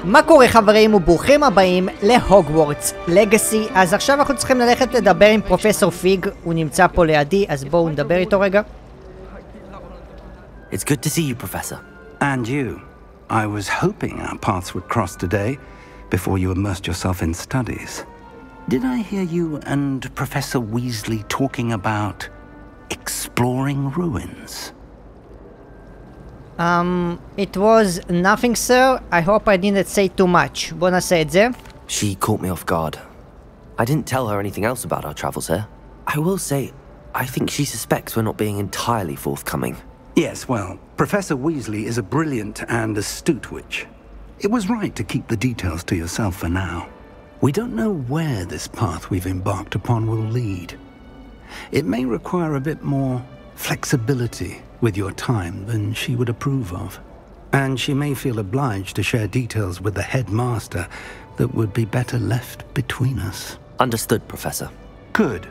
מה קורה חברים וברוכים הבאים להוגוורטס לגאסי. אז עכשיו אנחנו צריכים ללכת לדבר עם פרופסור פיג, הוא נמצא פה לידי, אז בואו נדבר איתו רגע. It's good to see you, Professor. And you. I was hoping our paths would cross today before you immersed yourself in studies. Did I hear you and Professor Weasley talking about exploring ruins? It was nothing, sir. I hope I didn't say too much. בוא נעשה את זה. She caught me off guard. I didn't tell her anything else about our travels here. I will say, I think she suspects we're not being entirely forthcoming. Yes, well, Professor Weasley is a brilliant and astute witch. It was right to keep the details to yourself for now. We don't know where this path we've embarked upon will lead. It may require a bit more flexibility with your time than she would approve of. And she may feel obliged to share details with the headmaster that would be better left between us. Understood, Professor. Good.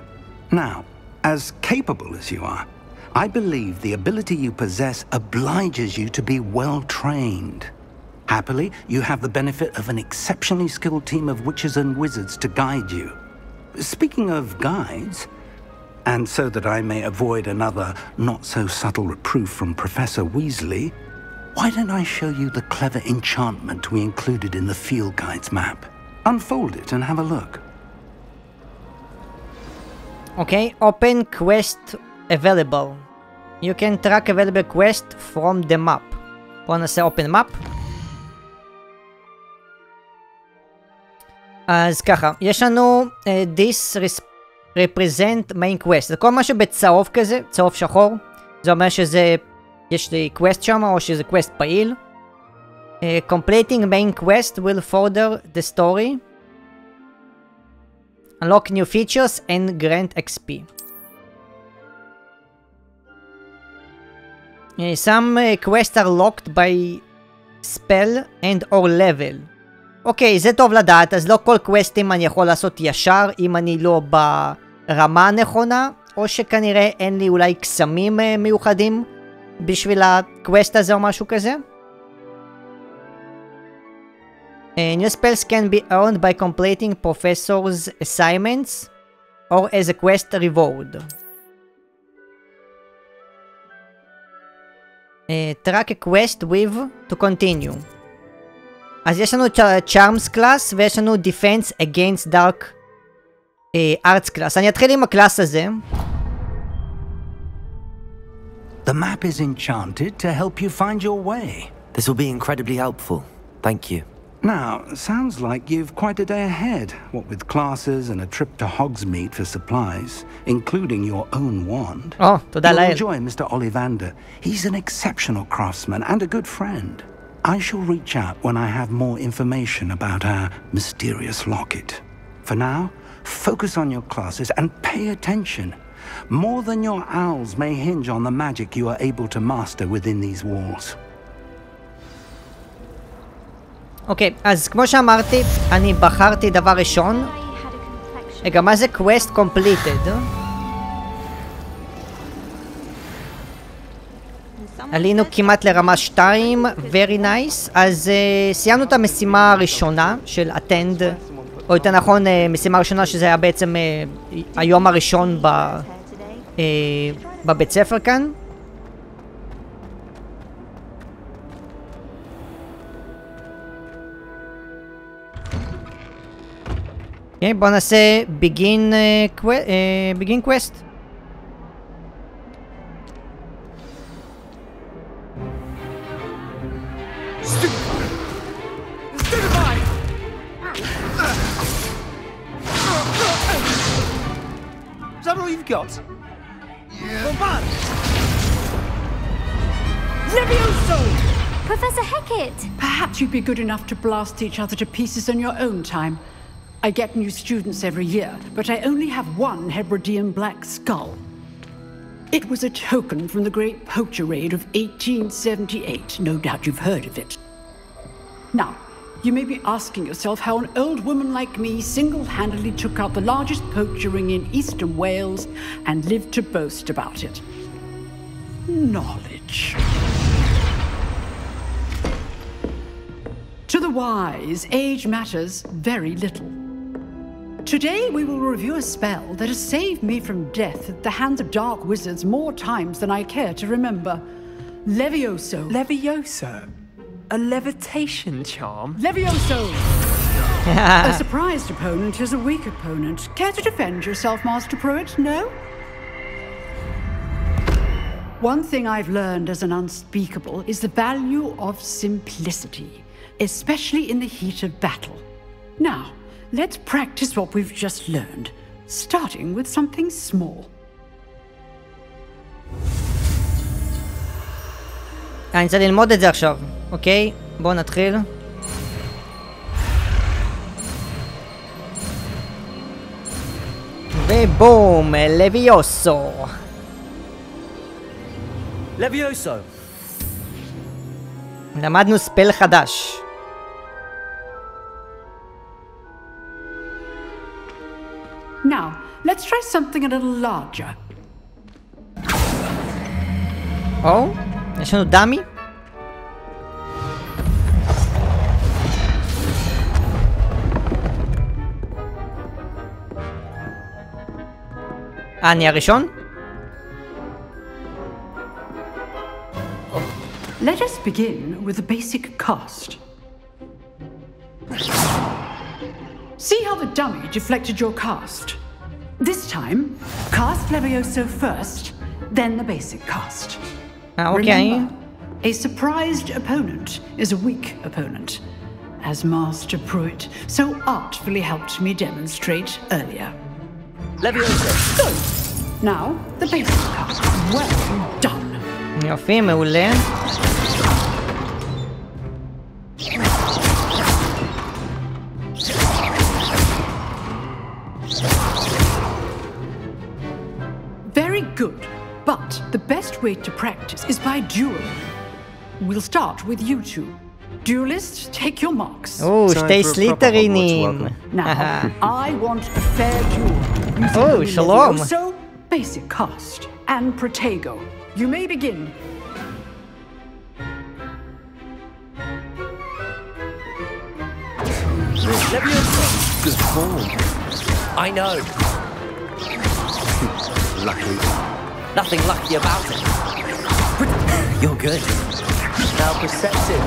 Now, as capable as you are, I believe the ability you possess obliges you to be well trained. Happily, you have the benefit of an exceptionally skilled team of witches and wizards to guide you. Speaking of guides, and so that I may avoid another not-so-subtle reproof from Professor Weasley, why don't I show you the clever enchantment we included in the field guide's map? Unfold it and have a look. Okay, open quest available. You can track available quest from the map. בוא נעשה open map. אז ככה, יש לנו this represent main quest. זה כל מה שבצהוב כזה, צהוב שחור. זה אומר שזה, יש לי quest שם או שזה quest פעיל. Completing main quest will further the story. Unlock new features and grant XP. Some quests are locked by spell and or level. אוקיי, זה טוב לדעת, אז לא כל קווסטים אני יכול לעשות ישר אם אני לא ברמה הנכונה, או שכנראה אין לי אולי קסמים מיוחדים בשביל הקווסט הזה או משהו כזה. New spells can be earned by completing professor's assignments or as a quest reward. Track a quest with to continue. אז יש לנו Charms קלאס ויש לנו Defense Against Dark Arts קלאס. אני אתחיל עם הקלאס הזה. The map is enchanted to help you find your way. This will be incredibly helpful. Thank you. Now, sounds like you've quite a day ahead, what with classes and a trip to Hogsmeade for supplies, including your own wand. Oh, תודה לאל. You'll enjoy Mr. Ollivander. He's an exceptional craftsman and a good friend. I shall reach out when I have more information about our mysterious locket. For now, focus on your classes and pay attention. More than your owls may hinge on the magic you are able to master within these walls. אוקיי, אז כמו שאמרתי, אני בחרתי דבר ראשון. רגע, מה זה quest completed? עלינו כמעט לרמה 2, very nice. אז סיימנו את המשימה הראשונה של attend, או יותר נכון, משימה ראשונה שזה היה בעצם היום הראשון בבית ספר כאן. אוקיי, בואו נעשה begin quest. Is that all you've got? Yeah. Levioso! Professor Hecat! Perhaps you'd be good enough to blast each other to pieces in your own time. I get new students every year, but I only have one Hebridean black skull. It was a token from the Great Poacher Raid of 1878. No doubt you've heard of it. Now, you may be asking yourself how an old woman like me single-handedly took out the largest poacher ring in eastern Wales and lived to boast about it. Knowledge. To the wise, age matters very little. Today we will review a spell that has saved me from death at the hands of dark wizards more times than I care to remember. Levioso. Levioso? A levitation charm? Levioso! A surprised opponent is a weak opponent. Care to defend yourself, Master Pruitt? No? One thing I've learned as an unspeakable is the value of simplicity, especially in the heat of battle. Now, let's practice what we've just learned, starting with something small. אני צריך ללמוד את זה עכשיו, אוקיי? בואו נתחיל. ובום, לוויוסו. Levioso! למדנו ספל חדש. Now, let's try something a little larger. או, יש לנו דמי. אני הראשון? Let us begin with the basic cast. See how the dummy deflected your cast? This time, cast Levioso first, then the basic cast. אוקיי. Remember, a surprised opponent is a weak opponent, as Master Pruitt so artfully helped me demonstrate earlier. Levioso! Good. Now, the basic cast. Well done. יופי, מעולה. Very good, but the best way to practice is by duel. We'll start with you two. Duelists, take your marks. או, שתי סליטרינים. Now, I want a fair duel. Oh, shalom. So, basic cast and Protego. You may begin. Good form. I know. Lucky. Nothing lucky about it. But you're good. Now perceptive.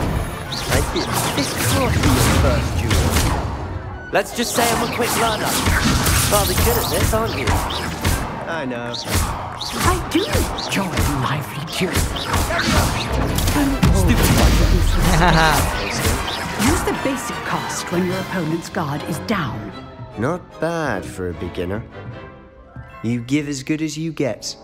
Thank you. This can't be your first duel. Let's just say I'm a quick learner. Rather good at this, aren't you? I know. I do enjoy lively duels. Use the basic cast when your opponent's guard is down. Not bad for a beginner. You give as good as you get.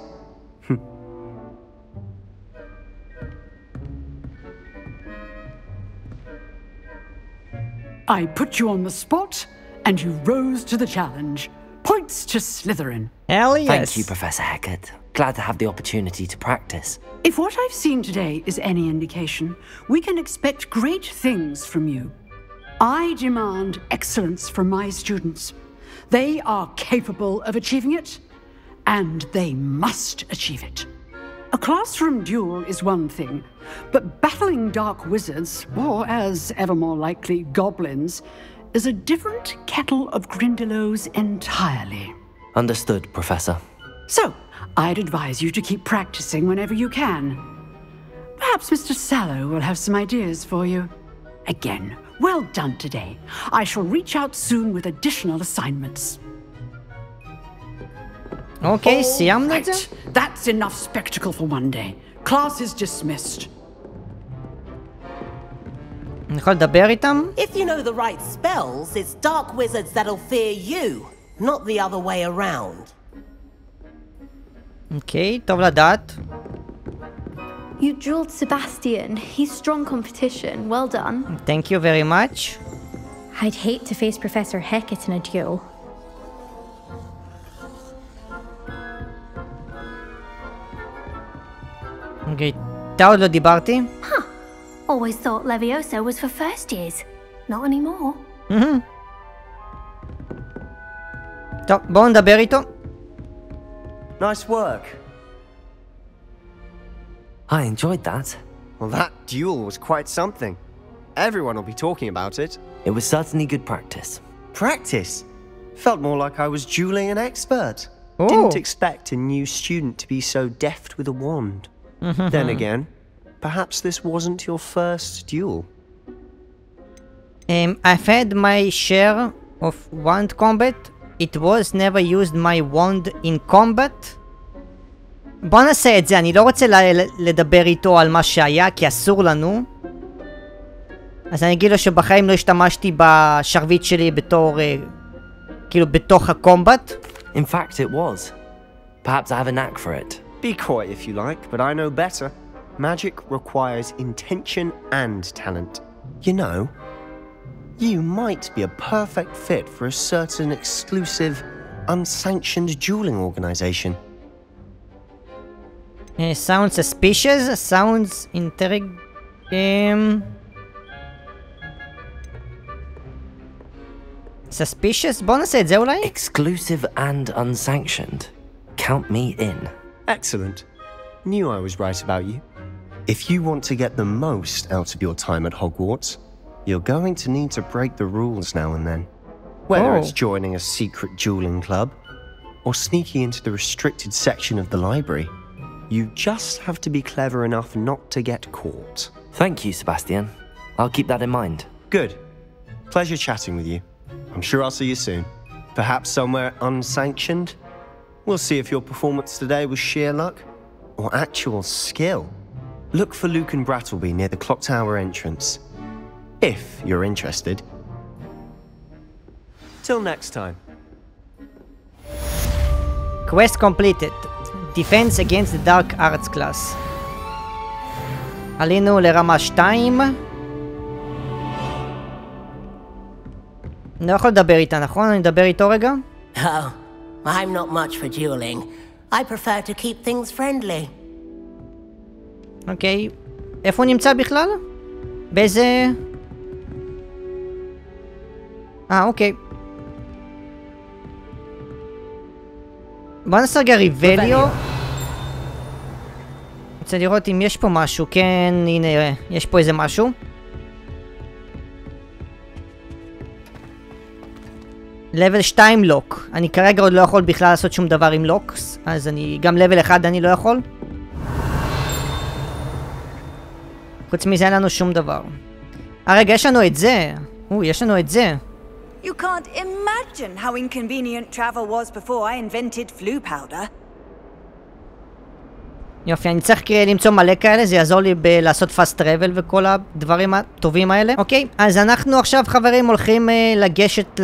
I put you on the spot, and you rose to the challenge. Points to Slytherin. Hell yes. Thank you, Professor Hecat. Glad to have the opportunity to practice. If what I've seen today is any indication, we can expect great things from you. I demand excellence from my students. They are capable of achieving it, and they must achieve it. A classroom duel is one thing, but battling dark wizards, or as ever more likely, goblins, is a different kettle of Grindylows entirely. Understood, Professor. So, I'd advise you to keep practicing whenever you can. Perhaps Mr. Sallow will have some ideas for you. Again, well done today. I shall reach out soon with additional assignments. אוקיי, סיימנו את זה? Right. That's enough spectacle for one day. Class is dismissed. אני יכול לדבר איתם? If you know the right spells, it's dark wizards that'll fear you, not the other way around. אוקיי, טוב לדעת. You drilled Sebastian. He's strong competition. Well done. Thank you very much. I'd hate to face Professor Hecat in a duel. אוקיי, אתה עוד לא דיברתי? Always thought Levioso was for first years. Not anymore. טוב, בואו נדבר איתו. Nice work. I enjoyed that. Well, that duel was quite something. Everyone will be talking about it. It was certainly good practice. Practice? Felt more like I was dueling an expert. Oh. Didn't expect a new student to be so deft with a wand. Then again, perhaps this wasn't your first duel. I've had my share of wand combat. It was never used my wand in combat. בוא נעשה את זה, אני לא רוצה לדבר איתו על מה שהיה, כי אסור לנו. אז אני אגיד לו שבחיים לא השתמשתי בשרביט שלי בתור, כאילו בתוך הקומבט. In fact, it was. Perhaps I have a knack for it. Be coy if you like, but I know better. Magic requires intention and talent. You know, you might be a perfect fit for a certain exclusive, unsanctioned dueling organization. Sounds suspicious, sounds suspicious? בוא נעשה את זה אולי? Exclusive and unsanctioned. Count me in. Excellent. Knew I was right about you. If you want to get the most out of your time at Hogwarts, you're going to need to break the rules now and then. Whether it's joining a secret dueling club, or sneaking into the restricted section of the library, you just have to be clever enough not to get caught. Thank you, Sebastian. I'll keep that in mind. Good. Pleasure chatting with you. I'm sure I'll see you soon. Perhaps somewhere unsanctioned? We'll see if your performance today was sheer luck or actual skill. Look for Luke and Brattleby near the clock tower entrance, if you're interested. Till next time. Quest completed. Defense against the Dark Arts class. עלינו לרמה 2. אני לא יכול לדבר איתה, נכון? אני אדבר איתו רגע? Oh, I'm not much for dueling. I prefer to keep things friendly. אוקיי. איפה הוא נמצא בכלל? באיזה... אוקיי. בוא נעשה רגע ריבליו. רוצה לראות אם יש פה משהו. כן, הנה, יש פה איזה משהו. לבל 2 לוק. אני כרגע עוד לא יכול בכלל לעשות שום דבר עם לוקס, אז אני גם לבל 1 אני לא יכול. חוץ מזה אין לנו שום דבר. רגע, יש לנו את זה. יש לנו את זה. You can't imagine how inconvenient travel was before I invented flu powder. יופי, אני צריך למצוא מלא כאלה, זה יעזור לי לעשות fast travel וכל הדברים הטובים האלה. אוקיי, אז אנחנו עכשיו חברים הולכים לגשת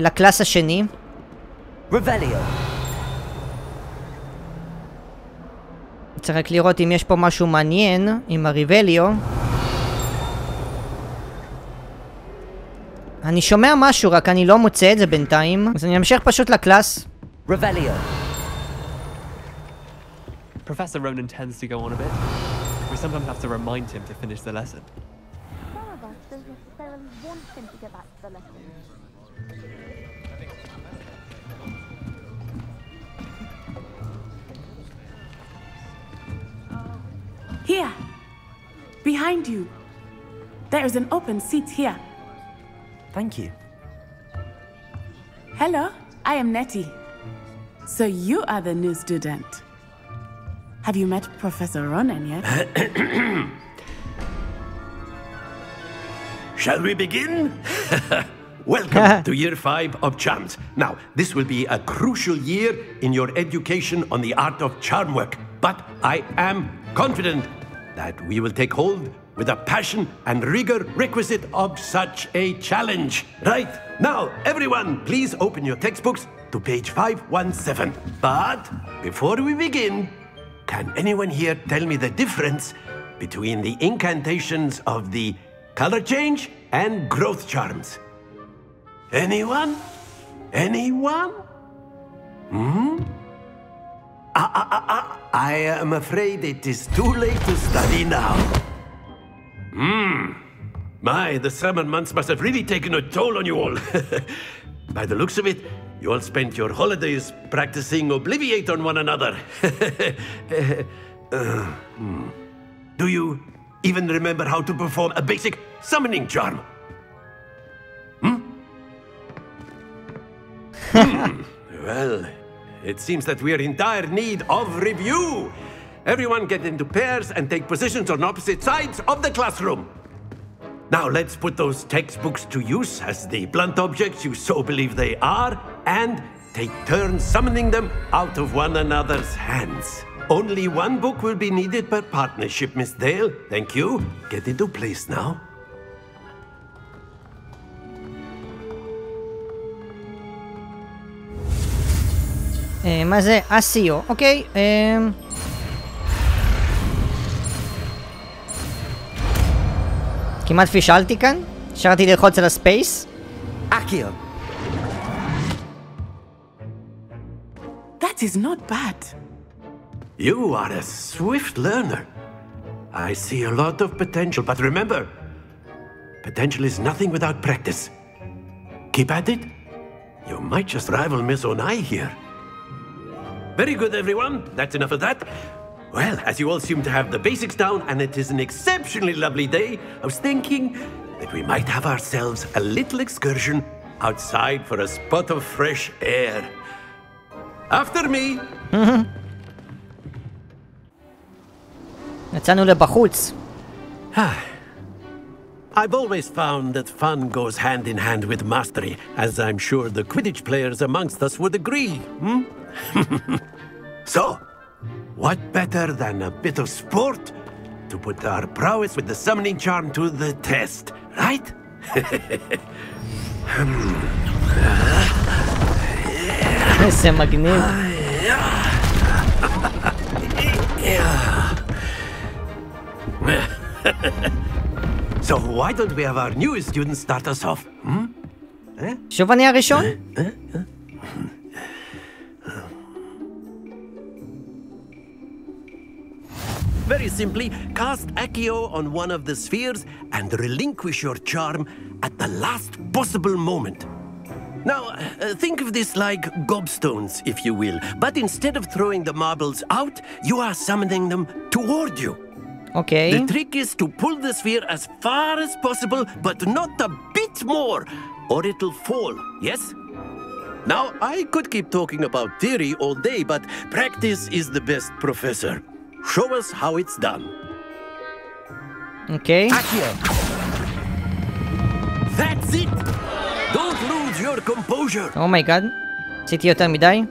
לקלאס השני. רבליו. צריך רק לראות אם יש פה משהו מעניין עם הריבליו. אני שומע משהו, רק אני לא מוצא את זה בינתיים. אז אני אמשיך פשוט לקלאס. רבליו. Professor Ronan tends to go on a bit. We sometimes have to remind him to finish the lesson. Some of us don't necessarily want him to go back to the lesson. Here, behind you. There is an open seat here. Thank you. Hello, I am Nettie. So you are the new student. Have you met Professor Ronan yet? Shall we begin? Welcome to Year 5 of Charms. Now, this will be a crucial year in your education on the art of charm work. But I am confident that we will take hold with the passion and rigor requisite of such a challenge. Right, now, everyone, please open your textbooks to page 517. But before we begin, can anyone here tell me the difference between the incantations of the color change and growth charms? Anyone? Anyone? I am afraid it is too late to study now. My, the summer months must have really taken a toll on you all. By the looks of it, you all spent your holidays practicing Obliviate on one another. Do you even remember how to perform a basic summoning charm. Well, it seems that we are in dire need of review. Everyone get into pairs and take positions on opposite sides of the classroom. Now let's put those textbooks to use as the blunt objects you so believe they are, and take turns summoning them out of one another's hands. Only one book will be needed per partnership, Miss Dale. Thank you. Get into place now. מה זה? אסיו, אוקיי. כמעט פישלתי כאן. שרתי ללחוץ על הספייס. אקיו. That is not bad. You are a swift learner. I see a lot of potential, but remember, potential is nothing without practice. Keep at it. You might just rival Miss Onai here. Very good, everyone. That's enough of that. Well, as you all seem to have the basics down, and it is an exceptionally lovely day, I was thinking that we might have ourselves a little excursion outside for a spot of fresh air. After me. יצאנו לבחוץ. I've always found that fun goes hand in hand with mastery, as I'm sure the Quidditch players amongst us would agree. So, what better than a bit of sport to put our prowess with the summoning charm to the test, right? איזה מגניב. So why don't we have our newest student start us off? שוב אני הראשון? Very simply, cast Accio on one of the spheres and relinquish your charm at the last possible moment. Now, think of this like gobstones, if you will, but instead of throwing the marbles out, you are summoning them toward you. Okay. The trick is to pull the sphere as far as possible, but not a bit more, or it'll fall, yes? Now, I could keep talking about theory all day, but practice is the best professor. Show us how it's done. Okay. Accio. That's it! Don't lose your composure. Oh my god. עשיתי יותר מדי.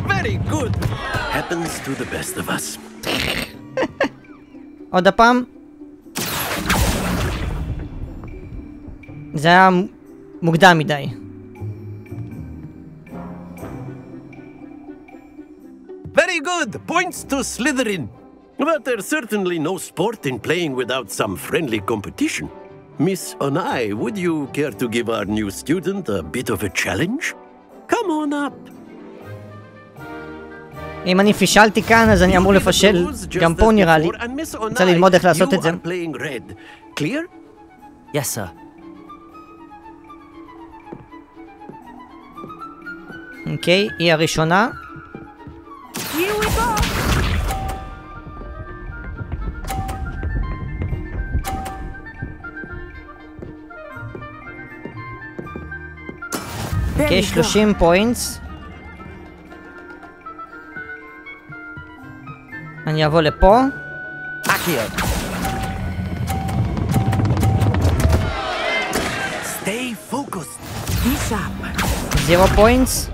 Very good. Happens to the best of us. עוד הפעם. זה היה מוקדם מדי. Very good. Points to Slytherin. But there's certainly no sport in playing without some friendly competition. Miss Onai, would you care to give our new student a bit of a challenge? Come on up. אם אני פישלתי כאן, אז אני אמור לפשל גם פה נראה לי. רוצה ללמוד איך לעשות את זה. Clear? Yes, sir. אוקיי, היא הראשונה. Here we go. אוקיי, 30 פוינטס. אני אבוא לפה. Accio. Stay focused. Be sharp. 0 פוינטס.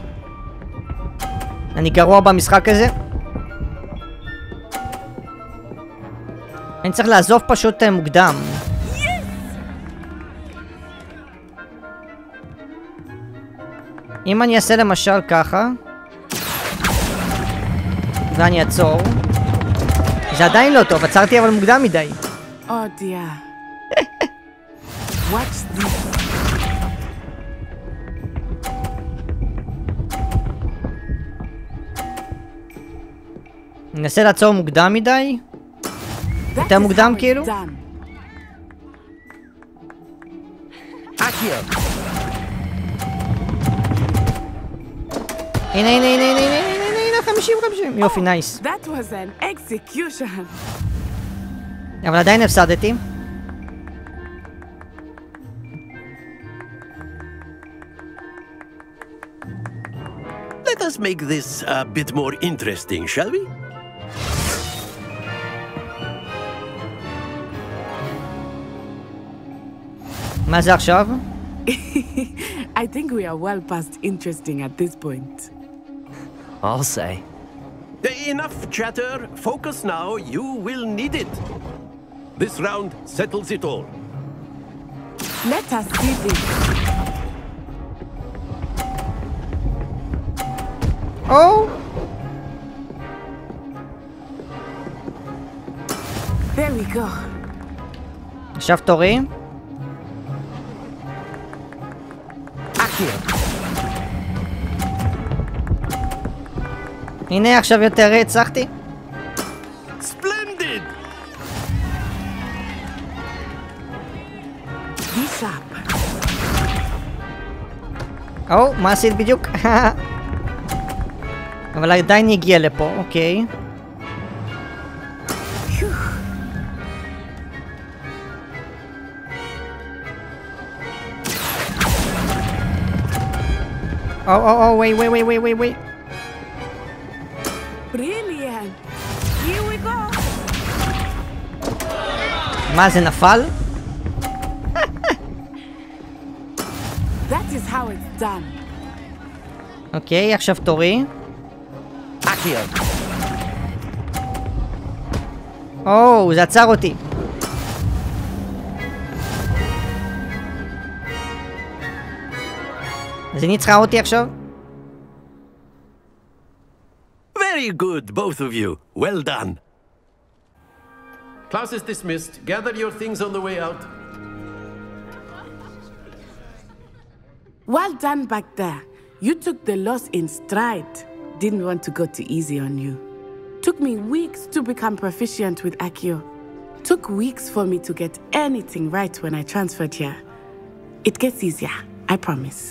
אני גרוע במשחק הזה. אני צריך לעזוב פשוט מוקדם. אם אני אעשה למשל ככה ואני אעצור, זה עדיין לא טוב, עצרתי אבל מוקדם מדי. Oh dear. Watch this. ננסה לעצור מוקדם מדי. יותר מוקדם כאילו. Accio. הנה הנה הנה הנה הנה הנה 50 יופי נייס. That was an execution. אבל עדיין הפסדתי. Let us make this a bit more interesting, shall we? מה זה עכשיו? I think we are well past interesting at this point. I'll say. Enough chatter. Focus now. You will need it. This round settles it all. Let us see this. Oh! There we go. עכשיו תורי. הנה עכשיו יותר הצלחתי. Splendid. Be sharp. או, מה עשית בדיוק? אבל עדיין הגיע לפה, אוקיי. Oh, wait. Brilliant. Here we go. מה זה נפל? That is how it's done. אוקיי, עכשיו תורי. או, זה עצר אותי. אז היא ניצחה אותי עכשיו? Very good, both of you. Well done. Class is dismissed. Gather your things on the way out. Well done back there. You took the loss in stride. Didn't want to go too easy on you. Took me weeks to become proficient with Accio. Took weeks for me to get anything right when I transferred here. It gets easier, I promise.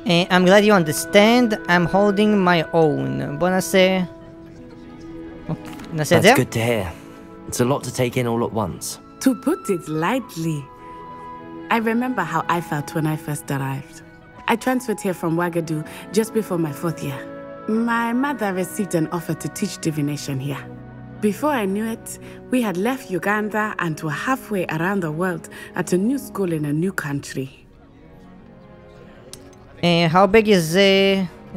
I'm glad you understand. I'm holding my own. בוא נעשה... נעשה את זה? That's good to hear. It's a lot to take in all at once. To put it lightly, I remember how I felt when I first arrived. I transferred here from Ouagadougou just before my 4th year. My mother received an offer to teach divination here. Before I knew it, we had left Uganda and were halfway around the world at a new school in a new country. How big is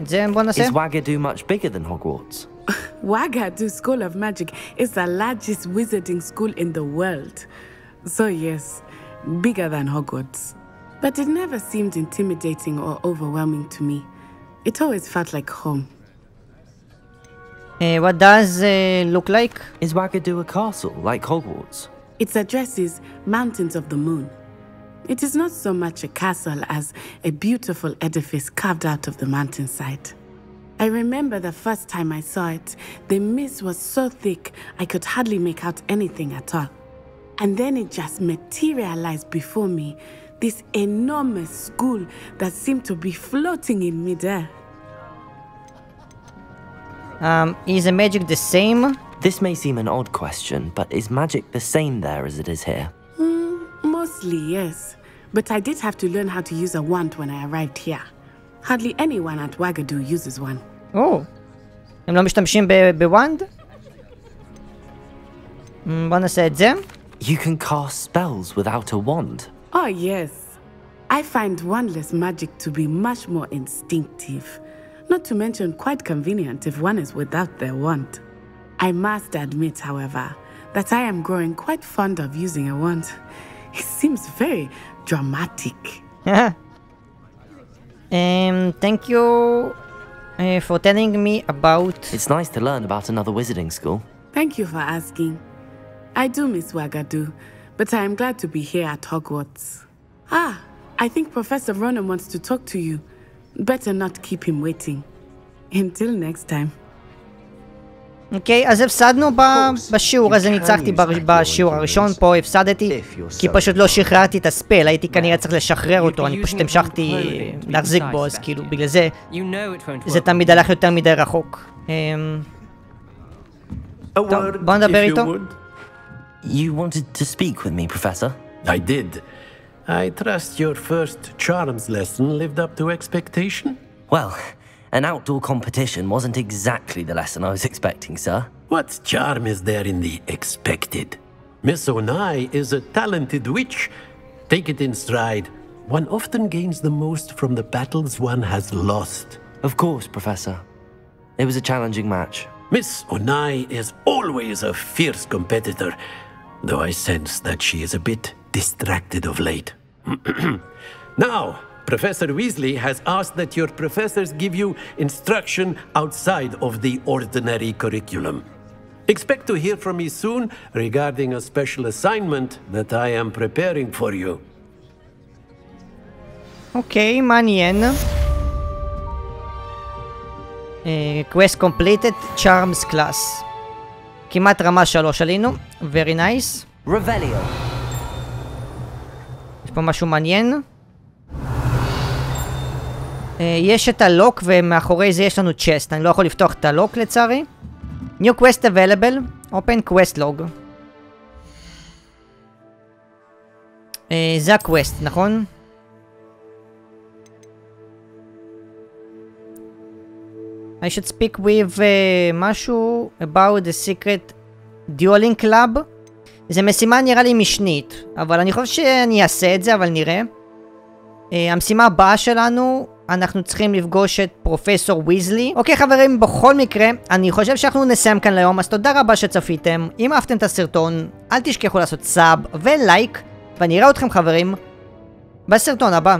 זה? בוא נעשה? Is Ouagadougou much bigger than Hogwarts? Ouagadougou School of Magic is the largest wizarding school in the world. So yes, bigger than Hogwarts. But it never seemed intimidating or overwhelming to me. It always felt like home. What does look like? Is Ouagadougou a castle, like Hogwarts? Its address is Mountains of the Moon. It is not so much a castle as a beautiful edifice carved out of the mountainside. I remember the first time I saw it, the mist was so thick I could hardly make out anything at all. And then it just materialized before me, this enormous school that seemed to be floating in midair. Is the magic the same? This may seem an odd question, but is magic the same there as it is here? Mostly, yes. But I did have to learn how to use a wand when I arrived here. Hardly anyone at Ouagadougou uses one. Oh. הם לא משתמשים בוונד? בוא נעשה את זה. You can cast spells without a wand. Oh, yes. I find wandless magic to be much more instinctive. Not to mention quite convenient if one is without their wand. I must admit, however, that I am growing quite fond of using a wand. It seems very dramatic. Thank you for telling me about... It's nice to learn about another wizarding school. Thank you for asking. I do miss Ouagadougou, but I am glad to be here at Hogwarts. I think Professor Ronan wants to talk to you. Better not keep him waiting. Until next time. אוקיי, אז הפסדנו בשיעור הזה, ניצחתי בשיעור הראשון, פה הפסדתי כי פשוט לא שחררתי את הספל, הייתי כנראה צריך לשחרר אותו, אני פשוט המשכתי להחזיק בו, אז כאילו בגלל זה זה תמיד הלך יותר מדי רחוק. טוב, בוא נדבר איתו. You wanted to speak with me, Professor? I did. I trust your first charms lesson lived up to expectation? Well, an outdoor competition wasn't exactly the lesson I was expecting, sir. What charm is there in the expected? Miss Onai is a talented witch. Take it in stride. One often gains the most from the battles one has lost. Of course, Professor. It was a challenging match. Miss Onai is always a fierce competitor, though I sense that she is a bit distracted of late. Now, Professor Weasley has asked that your professors give you instruction outside of the ordinary curriculum. Expect to hear from me soon regarding a special assignment that I am preparing for you. אוקיי, מעניין. Quest completed, Charms class. כמעט רמה 3 עלינו. Very nice. Revelio. יש פה משהו מעניין. יש את הלוק ומאחורי זה יש לנו צ'סט. אני לא יכול לפתוח את הלוק לצערי. New quest available. Open quest log. זה הקווסט, נכון? I should speak with משהו about the secret dueling club. זה משימה נראה לי משנית, אבל אני חושב שאני אעשה את זה, אבל נראה. המשימה הבאה שלנו, אנחנו צריכים לפגוש את פרופסור ויזלי. אוקיי חברים, בכל מקרה, אני חושב שאנחנו נסיים כאן להיום, אז תודה רבה שצפיתם. אם אהבתם את הסרטון, אל תשכחו לעשות סאב ולייק, ואני אראה אתכם חברים בסרטון הבא.